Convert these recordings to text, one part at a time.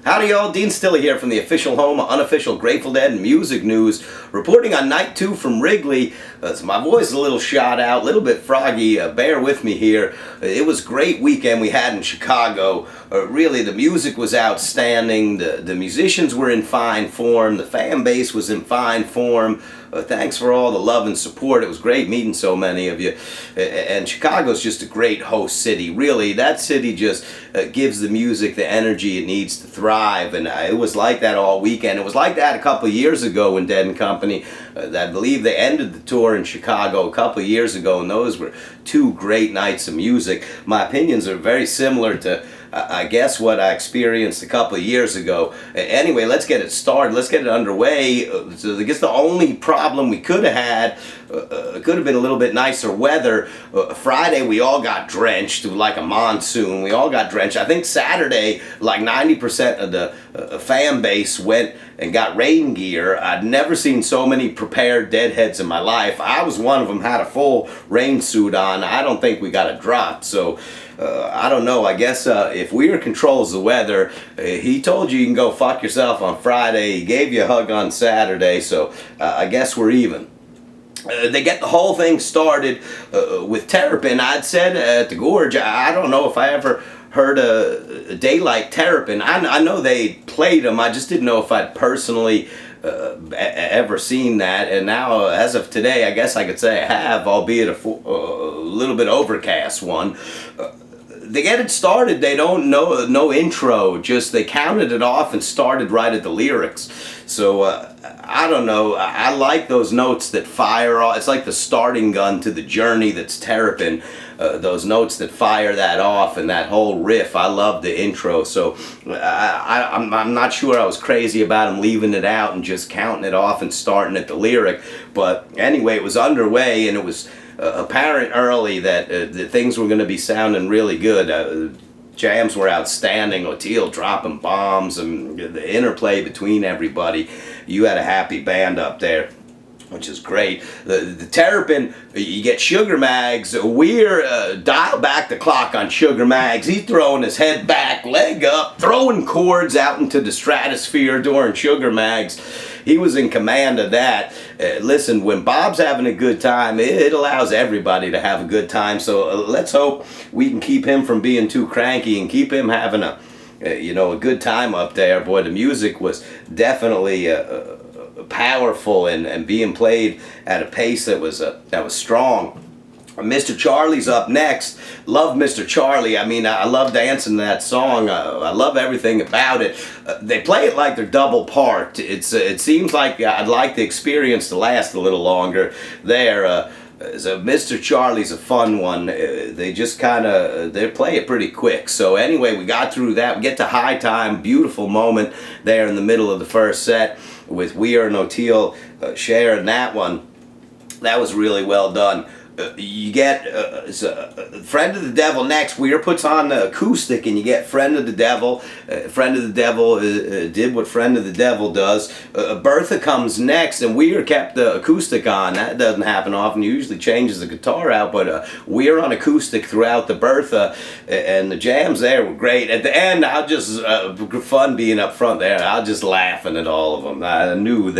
Howdy y'all, Dean Stiller here from the official home of unofficial Grateful Dead music news, reporting on night 2 from Wrigley. So my voice is a little shot out, a little bit froggy, bear with me here. It was a great weekend we had in Chicago. Really, the music was outstanding, the musicians were in fine form, the fan base was in fine form. Thanks for all the love and support. It was great meeting so many of you. And Chicago's just a great host city. Really, that city just gives the music the energy it needs to thrive. And it was like that all weekend. It was like that a couple of years ago when Dead and Company, I believe they ended the tour in Chicago a couple of years ago, and those were 2 great nights of music. My opinions are very similar to I guess what I experienced a couple of years ago. Anyway, let's get it started. Let's get it underway. So I guess the only problem we could have had could have been a little bit nicer weather. Friday we all got drenched like a monsoon. We all got drenched. I think Saturday like 90% of the fan base went and got rain gear. I'd never seen so many prepared deadheads in my life. I was one of them, had a full rain suit on. I don't think we got a drop. So I don't know. I guess if Weir controls the weather, he told you can go fuck yourself on Friday. He gave you a hug on Saturday. So I guess we're even. They get the whole thing started with Terrapin. I'd said at the Gorge, I don't know if I ever heard a day like Terrapin. I know they played them. I just didn't know if I'd personally ever seen that. And now, as of today, I guess I could say I have, albeit a little bit overcast one. They get it started, they don't know, no intro, just they counted it off and started right at the lyrics. So I don't know, I like those notes that fire off. It's like the starting gun to the journey that's Terrapin. Those notes that fire that off and that whole riff. I love the intro. So I'm not sure I was crazy about him leaving it out and just counting it off and starting at the lyric. But anyway, it was underway, and it was apparent early that things were going to be sounding really good. Jams were outstanding. O'Teal dropping bombs and the interplay between everybody. You had a happy band up there, which is great. The Terrapin, you get Sugar Mags. Weir dial back the clock on Sugar Mags. He's throwing his head back, leg up, throwing chords out into the stratosphere during Sugar Mags. He was in command of that. Listen, when Bob's having a good time, it allows everybody to have a good time. So let's hope we can keep him from being too cranky and keep him having a good time up there. Boy, the music was definitely powerful and being played at a pace that was strong. Mr. Charlie's up next. Love Mr. Charlie. I mean, I love dancing to that song. I love everything about it. They play it like they're double parked. It seems like I'd like the experience to last a little longer there. So Mr. Charlie's a fun one. They just they play it pretty quick. So anyway, we got through that. We get to High Time. Beautiful moment there in the middle of the first set with Weir and O'Teal sharing that one. That was really well done. You get Friend of the Devil next. Weir puts on the acoustic, and you get Friend of the Devil. Friend of the Devil did what Friend of the Devil does. Bertha comes next, and Weir kept the acoustic on. That doesn't happen often. He usually changes the guitar out, but Weir on acoustic throughout the Bertha, and the jams there were great. At the end, I'll just fun being up front there. I was just laughing at all of them. I knew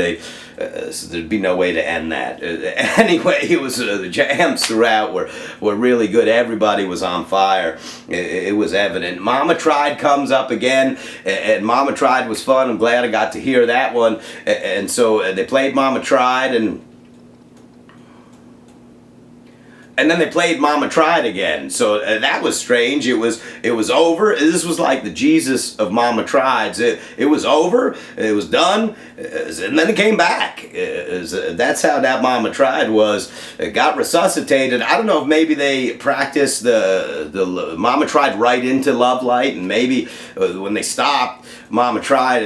so there'd be no way to end that. Anyway, it was the jams throughout were really good. Everybody was on fire. It was evident. Mama Tried comes up again, and Mama Tried was fun. I'm glad I got to hear that one. And so they played Mama Tried, and then they played Mama Tried again. So that was strange. It was over. This was like the Jesus of Mama Trieds. It was over. It was done. And then it came back. That's how that Mama Tried was. It got resuscitated. I don't know if maybe they practiced the Mama Tried right into Love Light, and maybe when they stopped, Mama Tried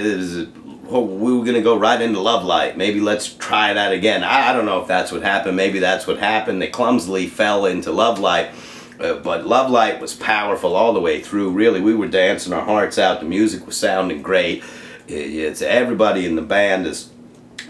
we were going to go right into Love Light. Maybe let's try that again. I don't know if that's what happened. Maybe that's what happened. They clumsily fell into Love Light. But Love Light was powerful all the way through. Really, we were dancing our hearts out. The music was sounding great. Everybody in the band is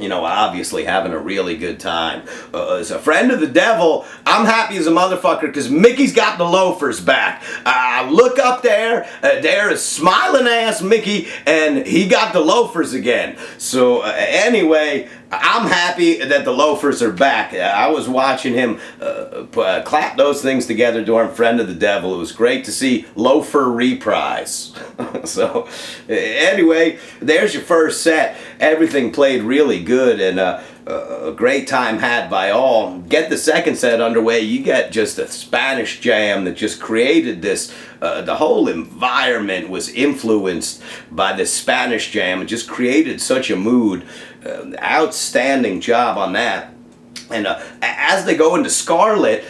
obviously having a really good time. As a friend of the devil, I'm happy as a motherfucker because Mickey's got the loafers back. I look up there, there is smiling ass Mickey, and he got the loafers again. So anyway, I'm happy that the loafers are back. I was watching him clap those things together during Friend of the Devil. It was great to see loafer reprise. So anyway, there's your first set. Everything played really good, and a great time had by all. Get the second set underway, you get just a Spanish jam that just created this, the whole environment was influenced by this Spanish jam. It just created such a mood. Outstanding job on that. And as they go into Scarlet,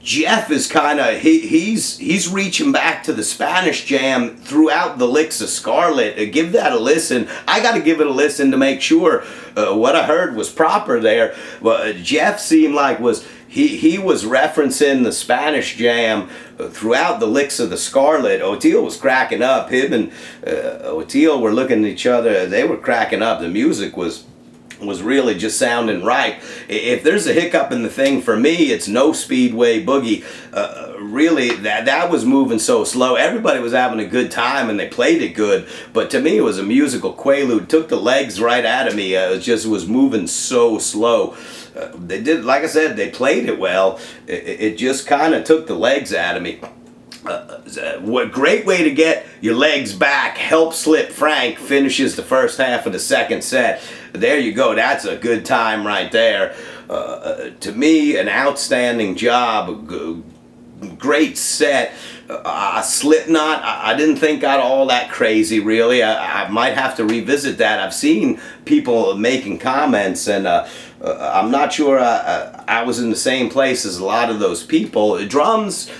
Jeff is kind of, he's reaching back to the Spanish jam throughout the licks of Scarlet. Give that a listen. I got to give it a listen to make sure what I heard was proper there. But Jeff seemed like he was referencing the Spanish jam throughout the licks of the Scarlet. Oteil was cracking up. Him and Oteil were looking at each other. They were cracking up. The music was really just sounding right. If there's a hiccup in the thing for me, it's No Speedway Boogie. Really, that was moving so slow. Everybody was having a good time and they played it good, but to me it was a musical quaalude. Took the legs right out of me. It was moving so slow. They did, like I said, they played it well. It just kind of took the legs out of me. What great way to get your legs back. Help Slip Frank finishes the first half of the second set. There you go. That's a good time right there. To me, an outstanding job. Great set. Slipknot, I didn't think got all that crazy, really. I might have to revisit that. I've seen people making comments, and I'm not sure I was in the same place as a lot of those people. Drums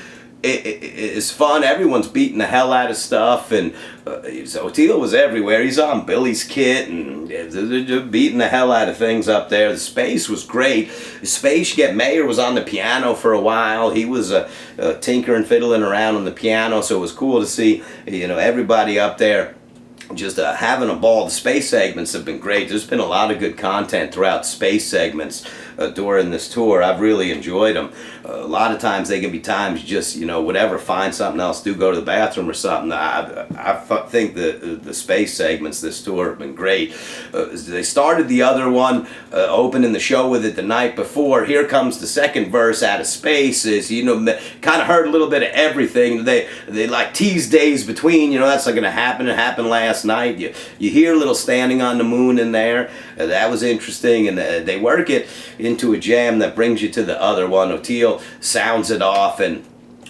is fun. Everyone's beating the hell out of stuff, and Oteil was everywhere. He's on Billy's kit, and they're beating the hell out of things up there. The space was great. The space, you get Mayer was on the piano for a while. He was tinkering, fiddling around on the piano, so it was cool to see everybody up there just having a ball. The space segments have been great. There's been a lot of good content throughout space segments during this tour. I've really enjoyed them. A lot of times they can be times you just, whatever, find something else, go to the bathroom or something. I think the space segments this tour have been great. They started the other one, opening the show with it the night before. Here comes the second verse out of space. Is kind of heard a little bit of everything. They like tease days between. That's not going to happen. It happened last night. You hear a little Standing on the Moon in there. That was interesting, and they work it into a jam that brings you to the other one. Oteil sounds it off, and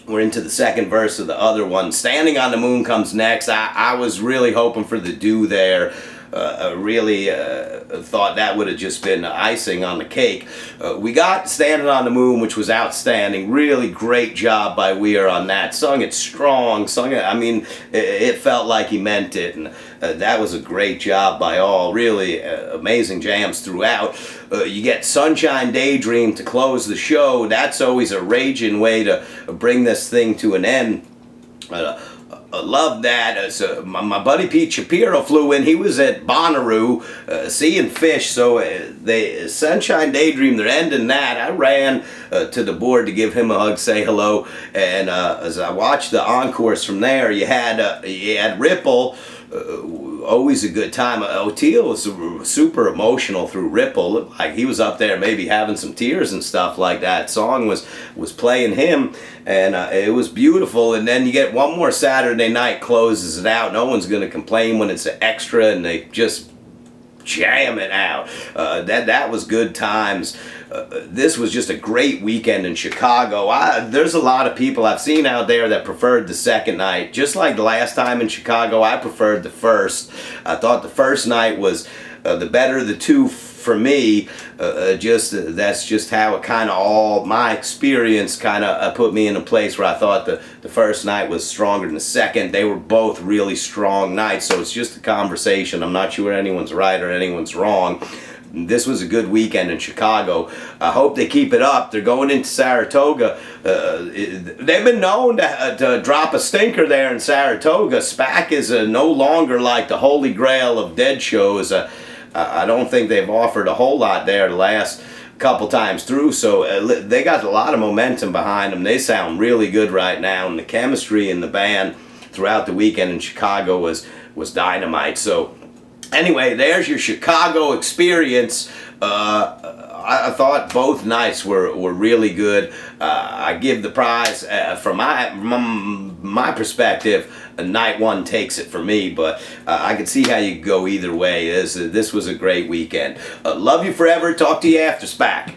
we're into the second verse of the other one. Standing on the Moon comes next. I was really hoping for the do there. Really thought that would have just been icing on the cake. We got Standing on the Moon, which was outstanding. Really great job by Weir on that. Sung it strong. Sung it, it felt like he meant it, and that was a great job by all. Really amazing jams throughout. You get Sunshine Daydream to close the show. That's always a raging way to bring this thing to an end. I love that. So my buddy Pete Shapiro flew in. He was at Bonnaroo seeing Fish. So Sunshine Daydream, they're ending that. I ran to the board to give him a hug, say hello. And as I watched the encores from there, you had Ripple. Always a good time. Oteil was super emotional through Ripple. Looked like he was up there maybe having some tears and stuff like that. Song was playing him, and it was beautiful. And then you get one more Saturday night, closes it out. No one's going to complain when it's an extra and they just jam it out. That was good times. This was just a great weekend in Chicago. There's a lot of people I've seen out there that preferred the second night. Just like the last time in Chicago, I preferred the first. I thought the first night was the better of the two for me. That's just how it kind of all, my experience kind of put me in a place where I thought the first night was stronger than the second. They were both really strong nights, so it's just a conversation. I'm not sure anyone's right or anyone's wrong. This was a good weekend in Chicago. I hope they keep it up. They're going into Saratoga. They've been known to drop a stinker there in Saratoga. SPAC is no longer like the holy grail of dead shows. I don't think they've offered a whole lot there the last couple times through, so they got a lot of momentum behind them. They sound really good right now, and the chemistry in the band throughout the weekend in Chicago was dynamite. So anyway, there's your Chicago experience. I thought both nights were really good. I give the prize, from my perspective, night one takes it for me, but I could see how you could go either way. This was a great weekend. Love you forever. Talk to you after SPAC.